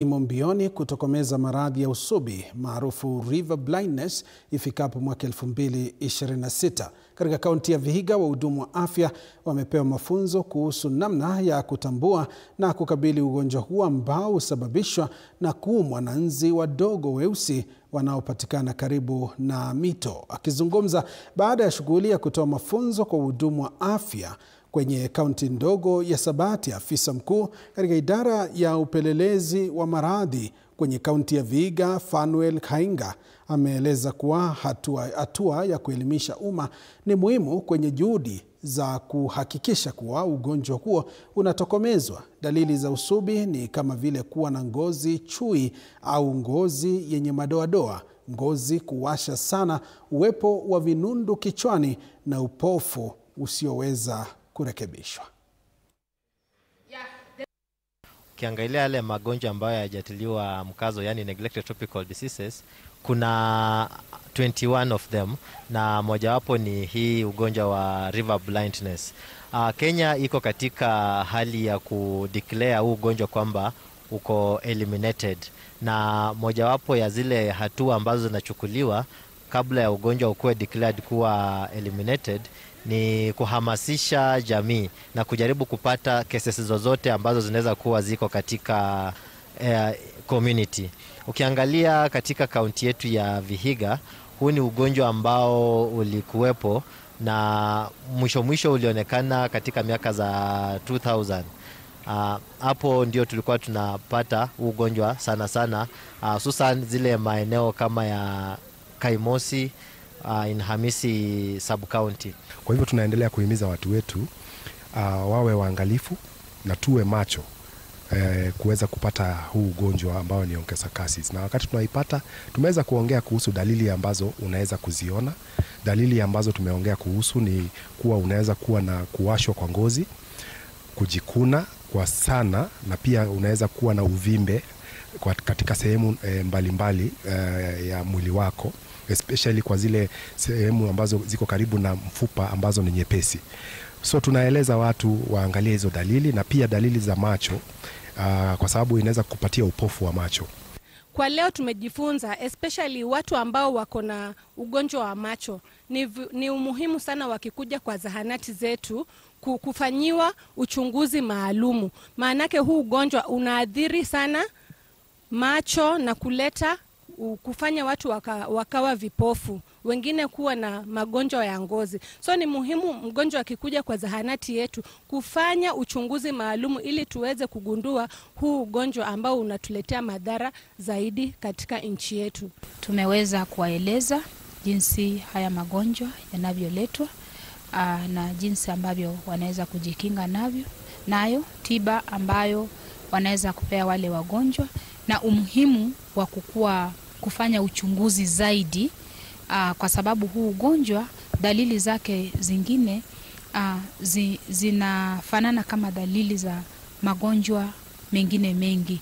imo mbioni kutokomeza maradhi ya usubi maarufu river blindness ifikapo mwaka 2026. Katika kaunti ya Vihiga, wahudumu wa afya wamepewa mafunzo kuhusu namna ya kutambua na kukabili ugonjwa huo ambao husababishwa na kuumwa na nzi wadogo weusi wanaopatikana karibu na mito. Akizungumza baada ya shughuli ya kutoa mafunzo kwa wahudumu wa afya kwenye kaunti ndogo ya Sabati, afisa mkuu katika idara ya upelelezi wa maradhi kwenye kaunti ya Vihiga, Fanuel Kainga, ameeleza kuwa hatua ya kuelimisha umma ni muhimu kwenye juhudi za kuhakikisha kuwa ugonjwa huo unatokomezwa. Dalili za usubi ni kama vile kuwa na ngozi chui au ngozi yenye madoadoa, ngozi kuwasha sana, uwepo wa vinundu kichwani na upofu usioweza kurekebishwa. Ukiangalia yale magonjwa ambayo hayajatiliwa mkazo, yani neglected tropical diseases, kuna 21 of them, na mojawapo ni hii ugonjwa wa river blindness. Kenya iko katika hali ya kudeclare huu ugonjwa kwamba uko eliminated, na mojawapo ya zile hatua ambazo zinachukuliwa kabla ya ugonjwa ukuwe declared kuwa eliminated ni kuhamasisha jamii na kujaribu kupata cases zozote ambazo zinaweza kuwa ziko katika community. Ukiangalia katika kaunti yetu ya Vihiga, huu ni ugonjwa ambao ulikuwepo na mwisho ulionekana katika miaka za 2000. Hapo ndio tulikuwa tunapata ugonjwa sana hususan zile maeneo kama ya Kaimosi, in Hamisi sub-county. Kwa hivyo tunaendelea kuhimiza watu wetu wawe waangalifu na tuwe macho kuweza kupata huu ugonjwa ambao ni onchocerciasis. Na wakati tunaipata, tumeweza kuongea kuhusu dalili ambazo unaweza kuziona. Dalili ambazo tumeongea kuhusu ni kuwa unaweza kuwa na kuwashwa kwa ngozi, kujikuna kwa sana, na pia unaweza kuwa na uvimbe katika sehemu mbalimbali ya mwili wako, especially kwa zile sehemu ambazo ziko karibu na mfupa ambazo ni nyepesi. So tunaeleza watu waangalie hizo dalili, na pia dalili za macho kwa sababu inaweza kupatia upofu wa macho. Kwa leo tumejifunza especially watu ambao wako na ugonjwa wa macho ni umuhimu sana wakikuja kwa zahanati zetu kufanyiwa uchunguzi maalumu. Maanake huu ugonjwa unaathiri sana macho na kufanya watu wakawa vipofu, wengine kuwa na magonjwa ya ngozi. So ni muhimu mgonjwa akikuja kwa zahanati yetu kufanya uchunguzi maalumu ili tuweze kugundua huu ugonjwa ambao unatuletea madhara zaidi katika nchi yetu. Tumeweza kuwaeleza jinsi haya magonjwa yanavyoletwa na jinsi ambavyo wanaweza kujikinga nayo, tiba ambayo wanaweza kupea wale wagonjwa, na umuhimu wa kufanya uchunguzi zaidi kwa sababu huu ugonjwa dalili zake zingine zinafanana kama dalili za magonjwa mengine mengi.